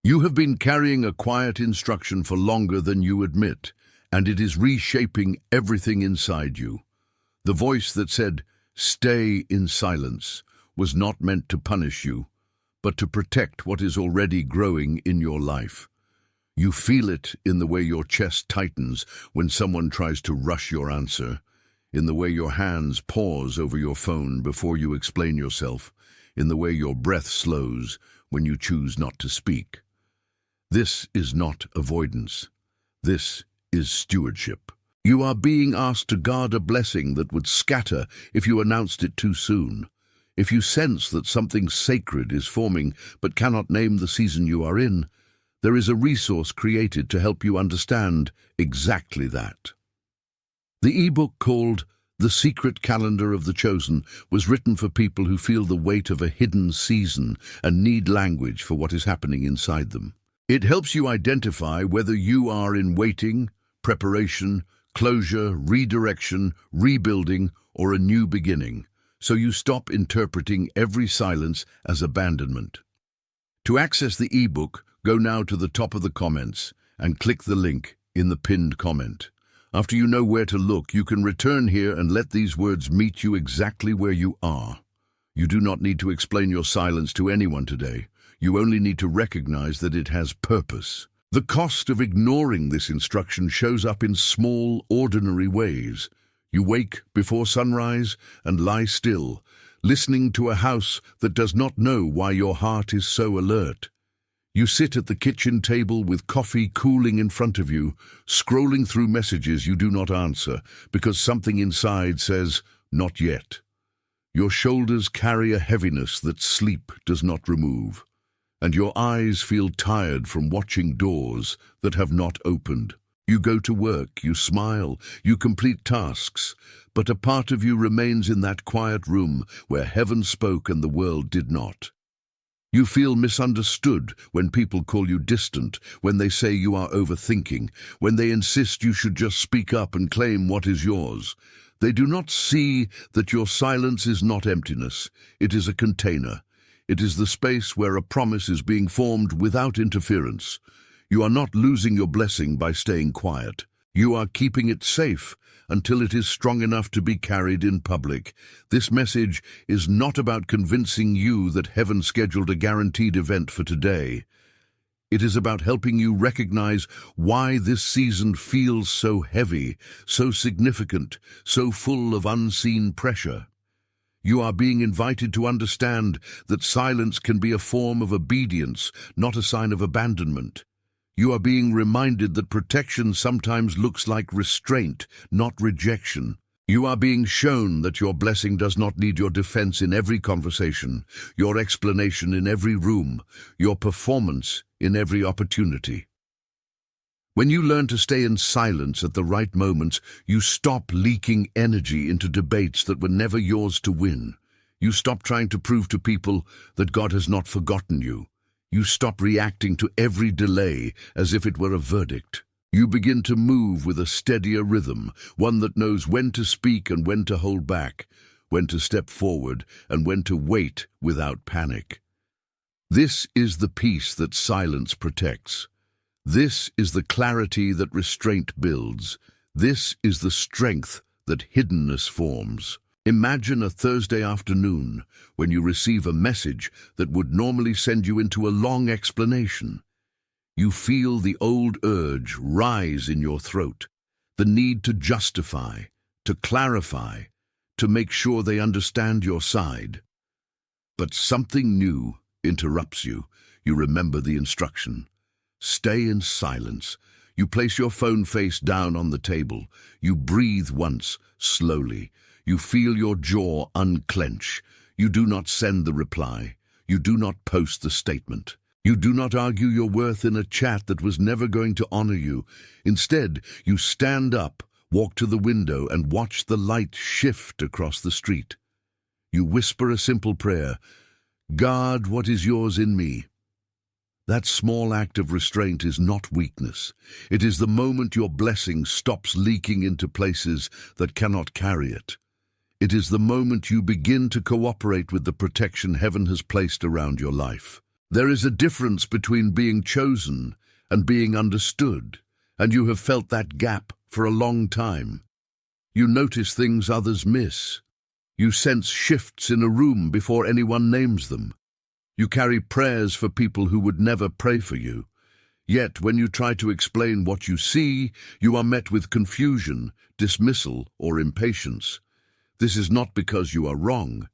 You have been carrying a quiet instruction for longer than you admit, and it is reshaping everything inside you. The voice that said, "Stay in silence," was not meant to punish you, but to protect what is already growing in your life. You feel it in the way your chest tightens when someone tries to rush your answer, in the way your hands pause over your phone before you explain yourself, in the way your breath slows when you choose not to speak. This is not avoidance. This is stewardship. You are being asked to guard a blessing that would scatter if you announced it too soon. If you sense that something sacred is forming but cannot name the season you are in, there is a resource created to help you understand exactly that. The ebook called The Secret Calendar of the Chosen was written for people who feel the weight of a hidden season and need language for what is happening inside them. It helps you identify whether you are in waiting, preparation, closure, redirection, rebuilding, or a new beginning, so you stop interpreting every silence as abandonment. To access the ebook, go now to the top of the comments and click the link in the pinned comment. After you know where to look, you can return here and let these words meet you exactly where you are. You do not need to explain your silence to anyone today. You only need to recognize that it has purpose. The cost of ignoring this instruction shows up in small, ordinary ways. You wake before sunrise and lie still, listening to a house that does not know why your heart is so alert. You sit at the kitchen table with coffee cooling in front of you, scrolling through messages you do not answer because something inside says, "Not yet." Your shoulders carry a heaviness that sleep does not remove, and your eyes feel tired from watching doors that have not opened. You go to work, you smile, you complete tasks, but a part of you remains in that quiet room where heaven spoke and the world did not. You feel misunderstood when people call you distant, when they say you are overthinking, when they insist you should just speak up and claim what is yours. They do not see that your silence is not emptiness, it is a container. It is the space where a promise is being formed without interference. You are not losing your blessing by staying quiet. You are keeping it safe until it is strong enough to be carried in public. This message is not about convincing you that heaven scheduled a guaranteed event for today. It is about helping you recognize why this season feels so heavy, so significant, so full of unseen pressure. You are being invited to understand that silence can be a form of obedience, not a sign of abandonment. You are being reminded that protection sometimes looks like restraint, not rejection. You are being shown that your blessing does not need your defense in every conversation, your explanation in every room, your performance in every opportunity. When you learn to stay in silence at the right moments, you stop leaking energy into debates that were never yours to win. You stop trying to prove to people that God has not forgotten you. You stop reacting to every delay as if it were a verdict. You begin to move with a steadier rhythm, one that knows when to speak and when to hold back, when to step forward and when to wait without panic. This is the peace that silence protects. This is the clarity that restraint builds. This is the strength that hiddenness forms. Imagine a Thursday afternoon when you receive a message that would normally send you into a long explanation. You feel the old urge rise in your throat, the need to justify, to clarify, to make sure they understand your side. But something new interrupts you. You remember the instruction. Stay in silence. You place your phone face down on the table. You breathe once, slowly. You feel your jaw unclench. You do not send the reply. You do not post the statement. You do not argue your worth in a chat that was never going to honor you. Instead, you stand up, walk to the window, and watch the light shift across the street. You whisper a simple prayer, "God, what is yours in me?" That small act of restraint is not weakness. It is the moment your blessing stops leaking into places that cannot carry it. It is the moment you begin to cooperate with the protection heaven has placed around your life. There is a difference between being chosen and being understood, and you have felt that gap for a long time. You notice things others miss. You sense shifts in a room before anyone names them. You carry prayers for people who would never pray for you. Yet, when you try to explain what you see, you are met with confusion, dismissal, or impatience. This is not because you are wrong.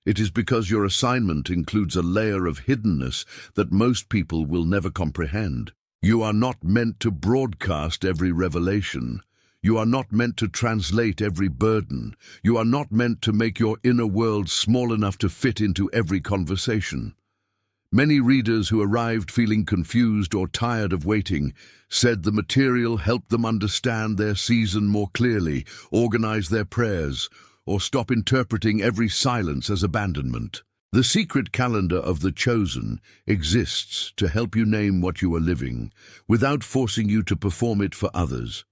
It is because your assignment includes a layer of hiddenness that most people will never comprehend. You are not meant to broadcast every revelation. You are not meant to translate every burden. You are not meant to make your inner world small enough to fit into every conversation. Many readers who arrived feeling confused or tired of waiting said the material helped them understand their season more clearly, organize their prayers, or stop interpreting every silence as abandonment. The secret calendar of the chosen exists to help you name what you are living, without forcing you to perform it for others.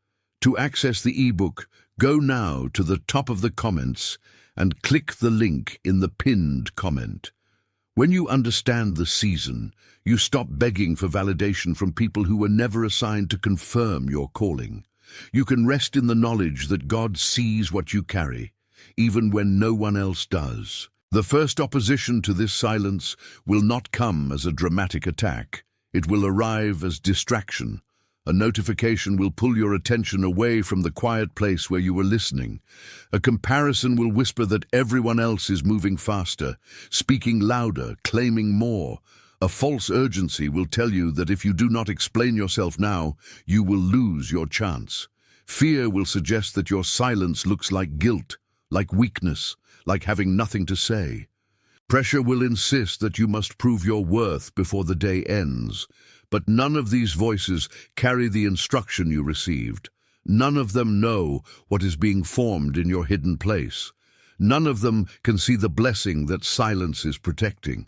To access the ebook, go now to the top of the comments and click the link in the pinned comment. When you understand the season, you stop begging for validation from people who were never assigned to confirm your calling. You can rest in the knowledge that God sees what you carry, even when no one else does. The first opposition to this silence will not come as a dramatic attack. It will arrive as distraction. A notification will pull your attention away from the quiet place where you were listening. A comparison will whisper that everyone else is moving faster, speaking louder, claiming more. A false urgency will tell you that if you do not explain yourself now, you will lose your chance. Fear will suggest that your silence looks like guilt, like weakness, like having nothing to say. Pressure will insist that you must prove your worth before the day ends. But none of these voices carry the instruction you received. None of them know what is being formed in your hidden place. None of them can see the blessing that silence is protecting.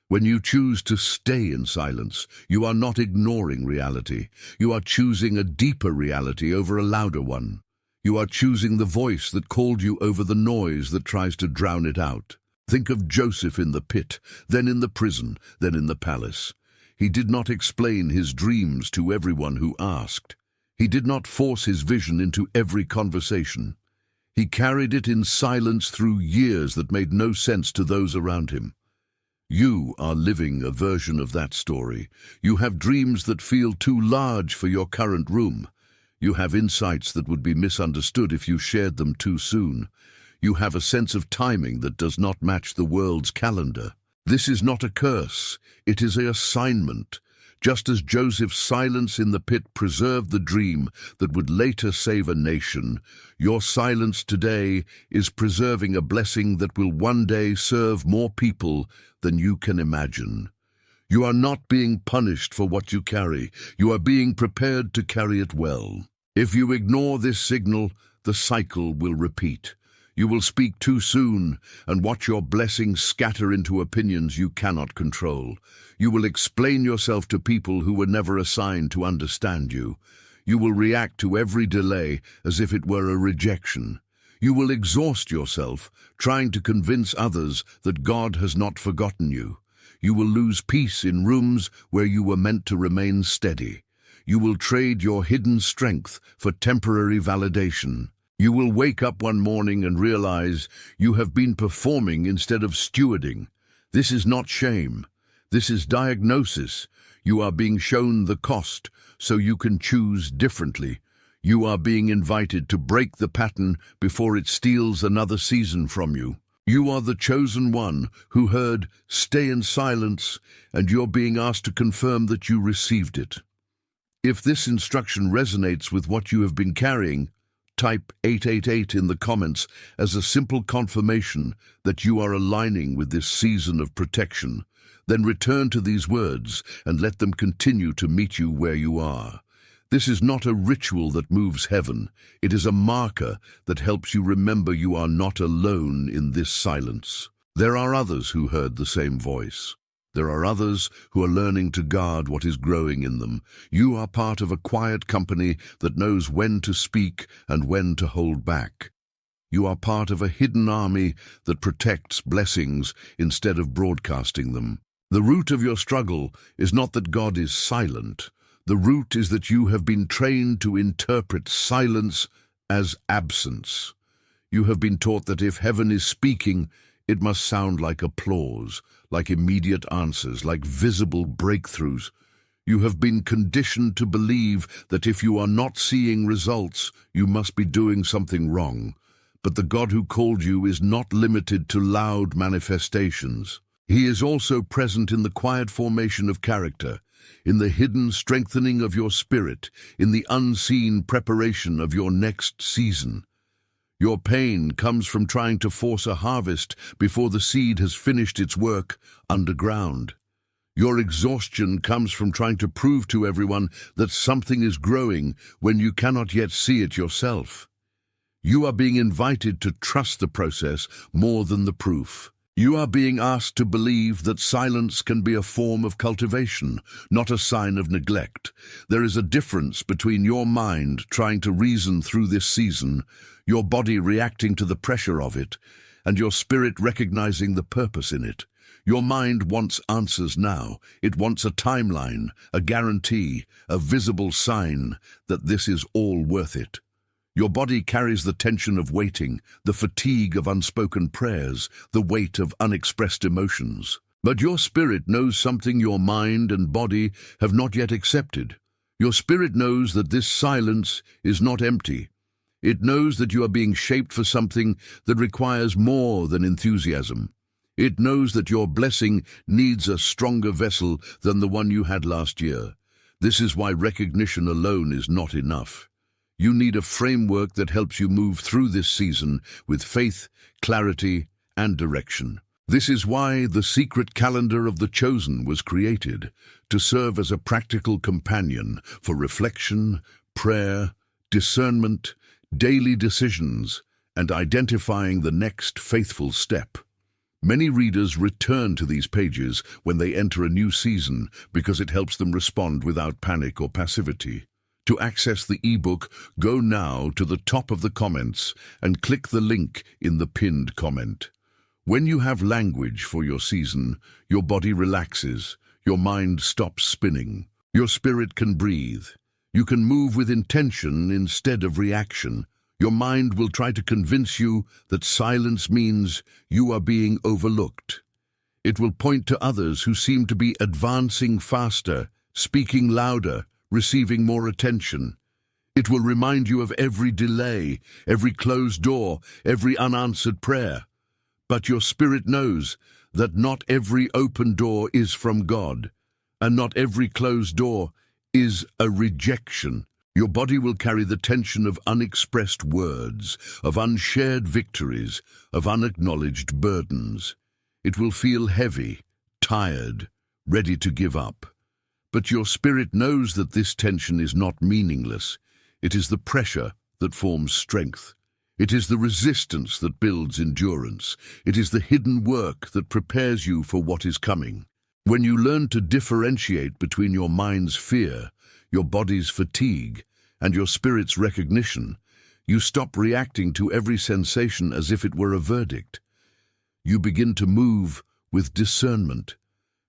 When you choose to stay in silence, you are not ignoring reality. You are choosing a deeper reality over a louder one. You are choosing the voice that called you over the noise that tries to drown it out. Think of Joseph in the pit, then in the prison, then in the palace. He did not explain his dreams to everyone who asked. He did not force his vision into every conversation. He carried it in silence through years that made no sense to those around him. You are living a version of that story. You have dreams that feel too large for your current room. You have insights that would be misunderstood if you shared them too soon. You have a sense of timing that does not match the world's calendar. This is not a curse, it is an assignment. Just as Joseph's silence in the pit preserved the dream that would later save a nation, your silence today is preserving a blessing that will one day serve more people than you can imagine. You are not being punished for what you carry, you are being prepared to carry it well. If you ignore this signal, the cycle will repeat. You will speak too soon and watch your blessings scatter into opinions you cannot control. You will explain yourself to people who were never assigned to understand you. You will react to every delay as if it were a rejection. You will exhaust yourself trying to convince others that God has not forgotten you. You will lose peace in rooms where you were meant to remain steady. You will trade your hidden strength for temporary validation. You will wake up one morning and realize you have been performing instead of stewarding. This is not shame. This is diagnosis. You are being shown the cost so you can choose differently. You are being invited to break the pattern before it steals another season from you. You are the chosen one who heard, "Stay in silence," and you're being asked to confirm that you received it. If this instruction resonates with what you have been carrying, type 888 in the comments as a simple confirmation that you are aligning with this season of protection. Then return to these words and let them continue to meet you where you are. This is not a ritual that moves heaven. It is a marker that helps you remember you are not alone in this silence. There are others who heard the same voice. There are others who are learning to guard what is growing in them. You are part of a quiet company that knows when to speak and when to hold back. You are part of a hidden army that protects blessings instead of broadcasting them. The root of your struggle is not that God is silent. The root is that you have been trained to interpret silence as absence. You have been taught that if heaven is speaking, it must sound like applause, like immediate answers, like visible breakthroughs. You have been conditioned to believe that if you are not seeing results, you must be doing something wrong. But the God who called you is not limited to loud manifestations. He is also present in the quiet formation of character, in the hidden strengthening of your spirit, in the unseen preparation of your next season. Your pain comes from trying to force a harvest before the seed has finished its work underground. Your exhaustion comes from trying to prove to everyone that something is growing when you cannot yet see it yourself. You are being invited to trust the process more than the proof. You are being asked to believe that silence can be a form of cultivation, not a sign of neglect. There is a difference between your mind trying to reason through this season, your body reacting to the pressure of it, and your spirit recognizing the purpose in it. Your mind wants answers now. It wants a timeline, a guarantee, a visible sign that this is all worth it. Your body carries the tension of waiting, the fatigue of unspoken prayers, the weight of unexpressed emotions. But your spirit knows something your mind and body have not yet accepted. Your spirit knows that this silence is not empty. It knows that you are being shaped for something that requires more than enthusiasm. It knows that your blessing needs a stronger vessel than the one you had last year. This is why recognition alone is not enough. You need a framework that helps you move through this season with faith, clarity, and direction. This is why the secret calendar of the chosen was created, to serve as a practical companion for reflection, prayer, discernment, daily decisions, and identifying the next faithful step. Many readers return to these pages when they enter a new season because it helps them respond without panic or passivity. To access the ebook, go now to the top of the comments and click the link in the pinned comment. When you have language for your season, your body relaxes, your mind stops spinning, your spirit can breathe. You can move with intention instead of reaction. Your mind will try to convince you that silence means you are being overlooked. It will point to others who seem to be advancing faster, speaking louder, receiving more attention. It will remind you of every delay, every closed door, every unanswered prayer. But your spirit knows that not every open door is from God, and not every closed door is a rejection. Your body will carry the tension of unexpressed words, of unshared victories, of unacknowledged burdens. It will feel heavy, tired, ready to give up. But your spirit knows that this tension is not meaningless. It is the pressure that forms strength. It is the resistance that builds endurance. It is the hidden work that prepares you for what is coming. When you learn to differentiate between your mind's fear, your body's fatigue, and your spirit's recognition, you stop reacting to every sensation as if it were a verdict. You begin to move with discernment.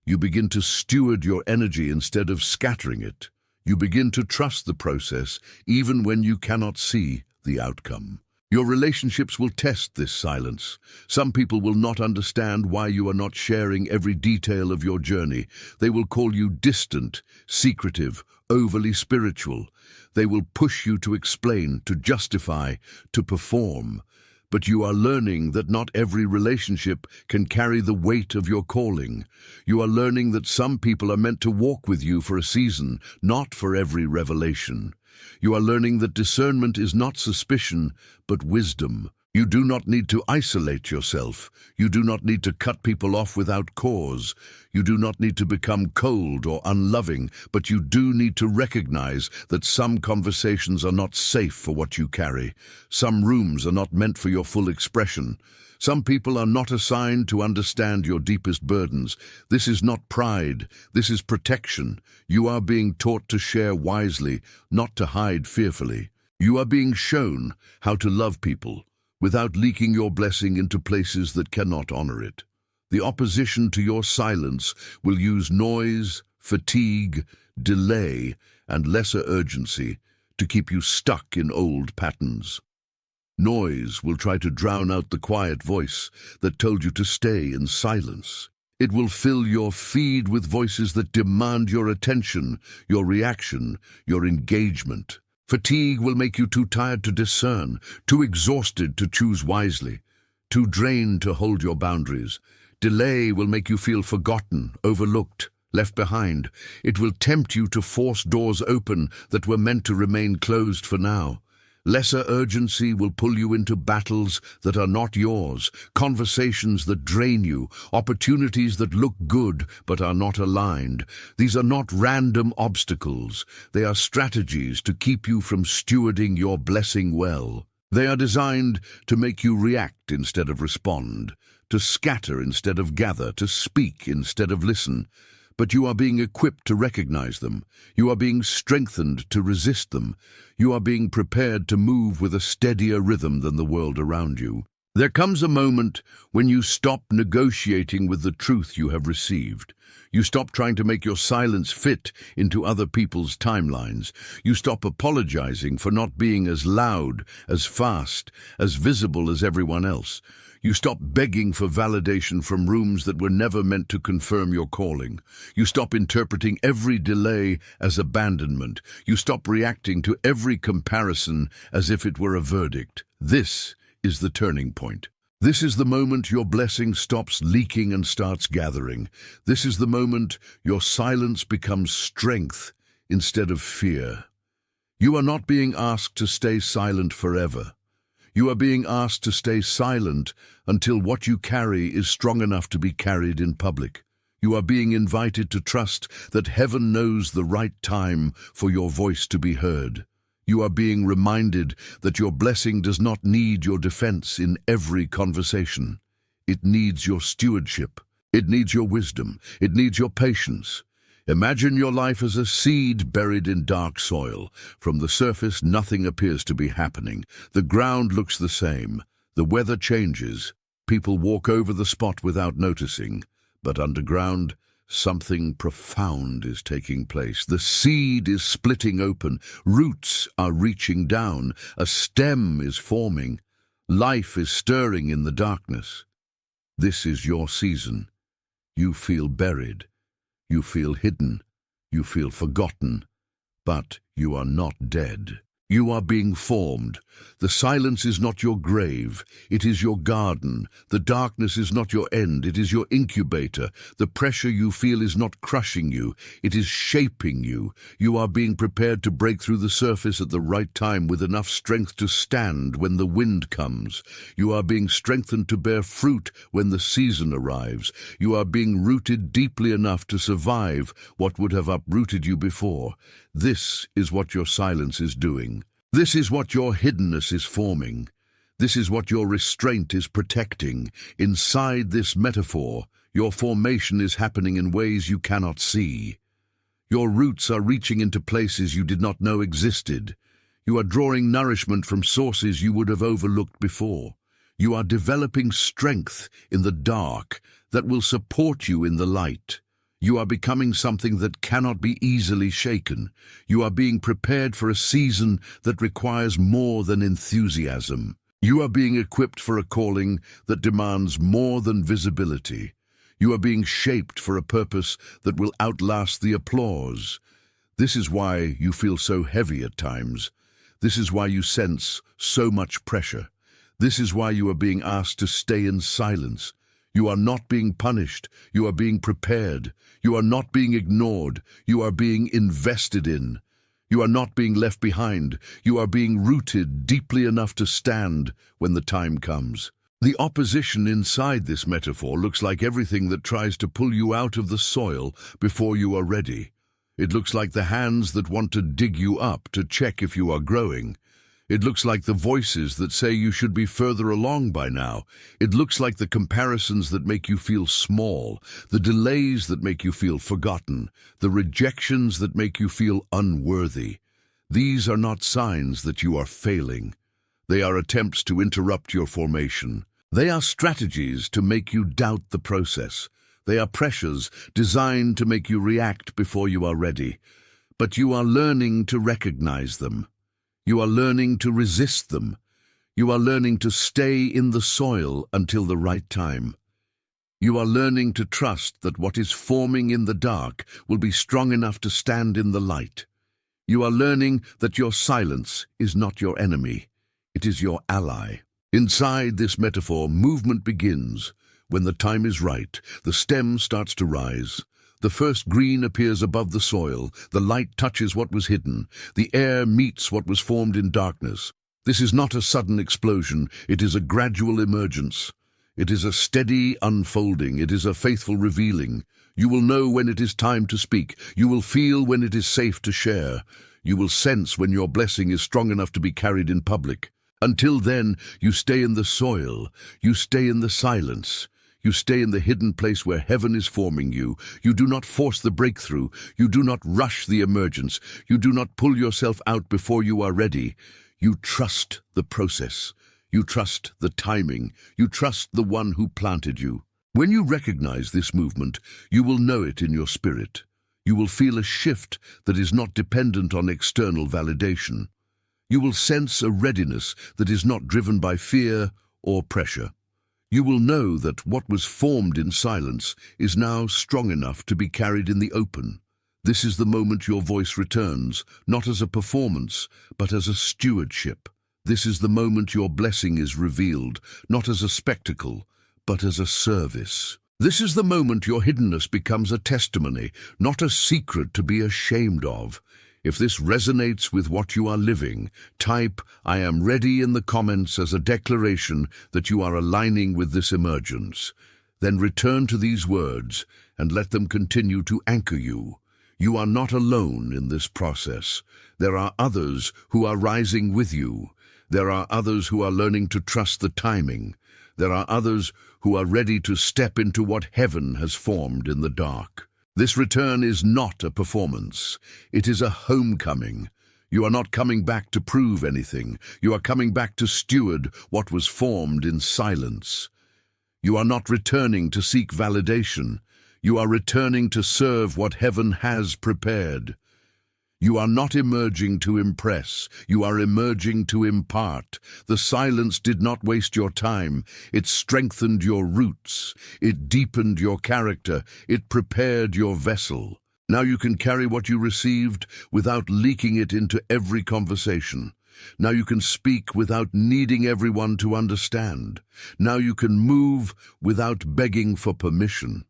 You begin to steward your energy instead of scattering it. You begin to trust the process even when you cannot see the outcome. Your relationships will test this silence. Some people will not understand why you are not sharing every detail of your journey. They will call you distant, secretive, overly spiritual. They will push you to explain, to justify, to perform. But you are learning that not every relationship can carry the weight of your calling. You are learning that some people are meant to walk with you for a season, not for every revelation. You are learning that discernment is not suspicion, but wisdom. You do not need to isolate yourself. You do not need to cut people off without cause. You do not need to become cold or unloving, but you do need to recognize that some conversations are not safe for what you carry. Some rooms are not meant for your full expression. Some people are not assigned to understand your deepest burdens. This is not pride. This is protection. You are being taught to share wisely, not to hide fearfully. You are being shown how to love people without leaking your blessing into places that cannot honor it. The opposition to your silence will use noise, fatigue, delay, and lesser urgency to keep you stuck in old patterns. Noise will try to drown out the quiet voice that told you to stay in silence. It will fill your feed with voices that demand your attention, your reaction, your engagement. Fatigue will make you too tired to discern, too exhausted to choose wisely, too drained to hold your boundaries. Delay will make you feel forgotten, overlooked, left behind. It will tempt you to force doors open that were meant to remain closed for now. Lesser urgency will pull you into battles that are not yours, conversations that drain you, opportunities that look good but are not aligned. These are not random obstacles. They are strategies to keep you from stewarding your blessing well. They are designed to make you react instead of respond, to scatter instead of gather, to speak instead of listen. But you are being equipped to recognize them. You are being strengthened to resist them. You are being prepared to move with a steadier rhythm than the world around you. There comes a moment when you stop negotiating with the truth you have received. You stop trying to make your silence fit into other people's timelines. You stop apologizing for not being as loud, as fast, as visible as everyone else. You stop begging for validation from rooms that were never meant to confirm your calling. You stop interpreting every delay as abandonment. You stop reacting to every comparison as if it were a verdict. This is the turning point. This is the moment your blessing stops leaking and starts gathering. This is the moment your silence becomes strength instead of fear. You are not being asked to stay silent forever. You are being asked to stay silent until what you carry is strong enough to be carried in public. You are being invited to trust that heaven knows the right time for your voice to be heard. You are being reminded that your blessing does not need your defense in every conversation. It needs your stewardship. It needs your wisdom. It needs your patience. Imagine your life as a seed buried in dark soil. From the surface, nothing appears to be happening. The ground looks the same. The weather changes. People walk over the spot without noticing. But underground, something profound is taking place. The seed is splitting open. Roots are reaching down. A stem is forming. Life is stirring in the darkness. This is your season. You feel buried. You feel hidden, you feel forgotten, but you are not dead. You are being formed. The silence is not your grave, it is your garden. The darkness is not your end, it is your incubator. The pressure you feel is not crushing you, it is shaping you. You are being prepared to break through the surface at the right time with enough strength to stand when the wind comes. You are being strengthened to bear fruit when the season arrives. You are being rooted deeply enough to survive what would have uprooted you before. This is what your silence is doing. This is what your hiddenness is forming. This is what your restraint is protecting. Inside this metaphor, your formation is happening in ways you cannot see. Your roots are reaching into places you did not know existed. You are drawing nourishment from sources you would have overlooked before. You are developing strength in the dark that will support you in the light. You are becoming something that cannot be easily shaken. You are being prepared for a season that requires more than enthusiasm. You are being equipped for a calling that demands more than visibility. You are being shaped for a purpose that will outlast the applause. This is why you feel so heavy at times. This is why you sense so much pressure. This is why you are being asked to stay in silence. You are not being punished. You are being prepared. You are not being ignored. You are being invested in. You are not being left behind. You are being rooted deeply enough to stand when the time comes. The opposition inside this metaphor looks like everything that tries to pull you out of the soil before you are ready. It looks like the hands that want to dig you up to check if you are growing. It looks like the voices that say you should be further along by now. It looks like the comparisons that make you feel small, the delays that make you feel forgotten, the rejections that make you feel unworthy. These are not signs that you are failing. They are attempts to interrupt your formation. They are strategies to make you doubt the process. They are pressures designed to make you react before you are ready. But you are learning to recognize them. You are learning to resist them. You are learning to stay in the soil until the right time. You are learning to trust that what is forming in the dark will be strong enough to stand in the light. You are learning that your silence is not your enemy. It is your ally. Inside this metaphor, movement begins. When the time is right, the stem starts to rise. The first green appears above the soil. The light touches what was hidden. The air meets what was formed in darkness. This is not a sudden explosion. It is a gradual emergence. It is a steady unfolding. It is a faithful revealing. You will know when it is time to speak. You will feel when it is safe to share. You will sense when your blessing is strong enough to be carried in public. Until then, you stay in the soil. You stay in the silence. You stay in the hidden place where heaven is forming you. You do not force the breakthrough. You do not rush the emergence. You do not pull yourself out before you are ready. You trust the process. You trust the timing. You trust the one who planted you. When you recognize this movement, you will know it in your spirit. You will feel a shift that is not dependent on external validation. You will sense a readiness that is not driven by fear or pressure. You will know that what was formed in silence is now strong enough to be carried in the open. This is the moment your voice returns, not as a performance, but as a stewardship. This is the moment your blessing is revealed, not as a spectacle, but as a service. This is the moment your hiddenness becomes a testimony, not a secret to be ashamed of. If this resonates with what you are living, type "I am ready" in the comments as a declaration that you are aligning with this emergence. Then return to these words and let them continue to anchor you. You are not alone in this process. There are others who are rising with you. There are others who are learning to trust the timing. There are others who are ready to step into what heaven has formed in the dark. This return is not a performance. It is a homecoming. You are not coming back to prove anything. You are coming back to steward what was formed in silence. You are not returning to seek validation. You are returning to serve what heaven has prepared. You are not emerging to impress. You are emerging to impart. The silence did not waste your time. It strengthened your roots. It deepened your character. It prepared your vessel. Now you can carry what you received without leaking it into every conversation. Now you can speak without needing everyone to understand. Now you can move without begging for permission.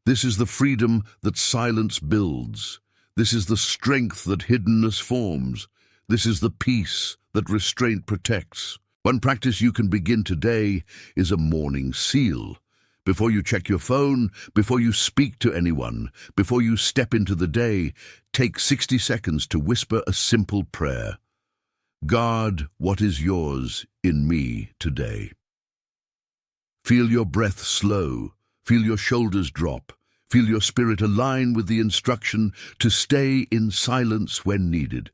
This is the freedom that silence builds. This is the strength that hiddenness forms. This is the peace that restraint protects. One practice you can begin today is a morning seal. Before you check your phone, before you speak to anyone, before you step into the day, take 60 seconds to whisper a simple prayer. God, what is yours in me today? Feel your breath slow. Feel your shoulders drop. Feel your spirit align with the instruction to stay in silence when needed.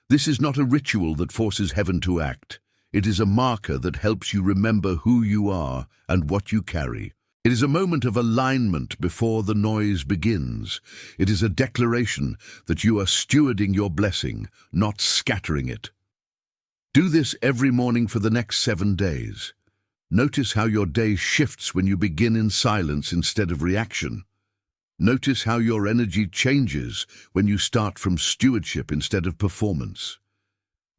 This is not a ritual that forces heaven to act. It is a marker that helps you remember who you are and what you carry. It is a moment of alignment before the noise begins. It is a declaration that you are stewarding your blessing, not scattering it. Do this every morning for the next 7 days. Notice how your day shifts when you begin in silence instead of reaction. Notice how your energy changes when you start from stewardship instead of performance.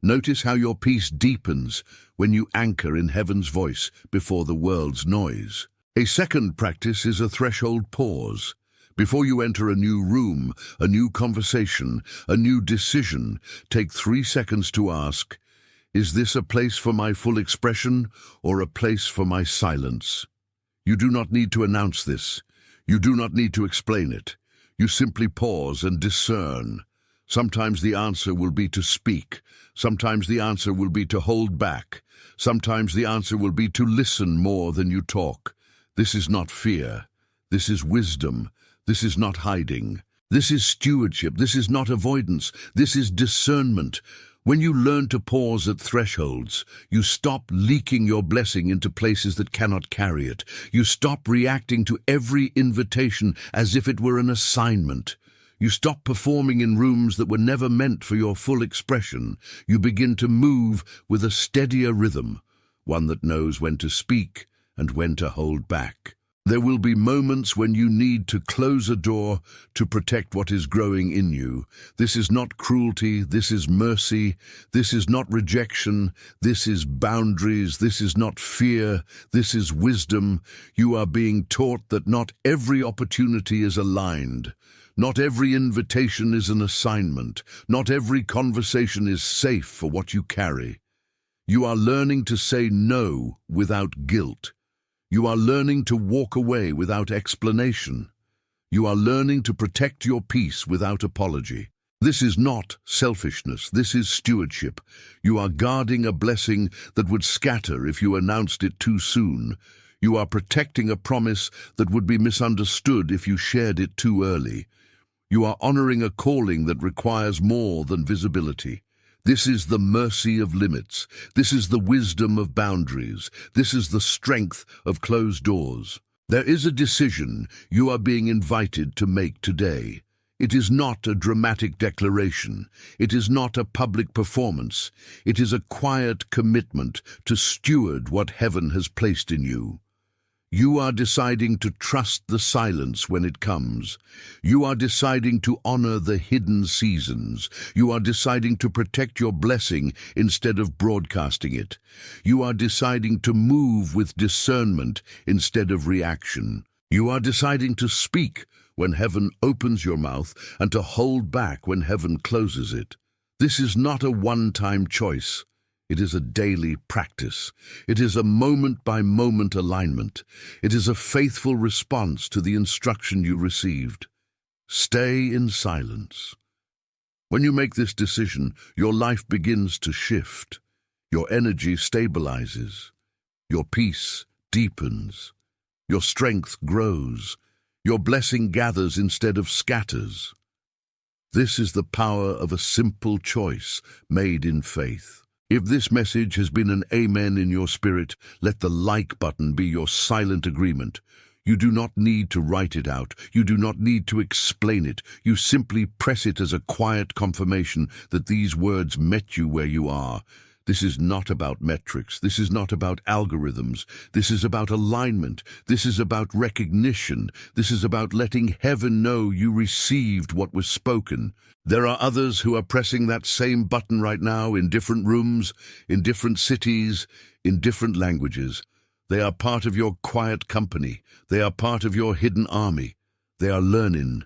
Notice how your peace deepens when you anchor in heaven's voice before the world's noise. A second practice is a threshold pause. Before you enter a new room, a new conversation, a new decision, take 3 seconds to ask, is this a place for my full expression or a place for my silence? You do not need to announce this. You do not need to explain it. You simply pause and discern. Sometimes the answer will be to speak. Sometimes the answer will be to hold back. Sometimes the answer will be to listen more than you talk. This is not fear. This is wisdom. This is not hiding. This is stewardship. This is not avoidance. This is discernment. When you learn to pause at thresholds, you stop leaking your blessing into places that cannot carry it. You stop reacting to every invitation as if it were an assignment. You stop performing in rooms that were never meant for your full expression. You begin to move with a steadier rhythm, one that knows when to speak and when to hold back. There will be moments when you need to close a door to protect what is growing in you. This is not cruelty, this is mercy, this is not rejection, this is boundaries, this is not fear, this is wisdom. You are being taught that not every opportunity is aligned. Not every invitation is an assignment. Not every conversation is safe for what you carry. You are learning to say no without guilt. You are learning to walk away without explanation. You are learning to protect your peace without apology. This is not selfishness, this is stewardship. You are guarding a blessing that would scatter if you announced it too soon. You are protecting a promise that would be misunderstood if you shared it too early. You are honoring a calling that requires more than visibility. This is the mercy of limits. This is the wisdom of boundaries. This is the strength of closed doors. There is a decision you are being invited to make today. It is not a dramatic declaration. It is not a public performance. It is a quiet commitment to steward what heaven has placed in you. You are deciding to trust the silence when it comes. You are deciding to honor the hidden seasons. You are deciding to protect your blessing instead of broadcasting it. You are deciding to move with discernment instead of reaction. You are deciding to speak when heaven opens your mouth and to hold back when heaven closes it. This is not a one-time choice. It is a daily practice. It is a moment-by-moment alignment. It is a faithful response to the instruction you received. Stay in silence. When you make this decision, your life begins to shift. Your energy stabilizes. Your peace deepens. Your strength grows. Your blessing gathers instead of scatters. This is the power of a simple choice made in faith. If this message has been an amen in your spirit, let the like button be your silent agreement. You do not need to write it out. You do not need to explain it. You simply press it as a quiet confirmation that these words met you where you are. This is not about metrics. This is not about algorithms. This is about alignment. This is about recognition. This is about letting heaven know you received what was spoken. There are others who are pressing that same button right now in different rooms, in different cities, in different languages. They are part of your quiet company. They are part of your hidden army. They are learning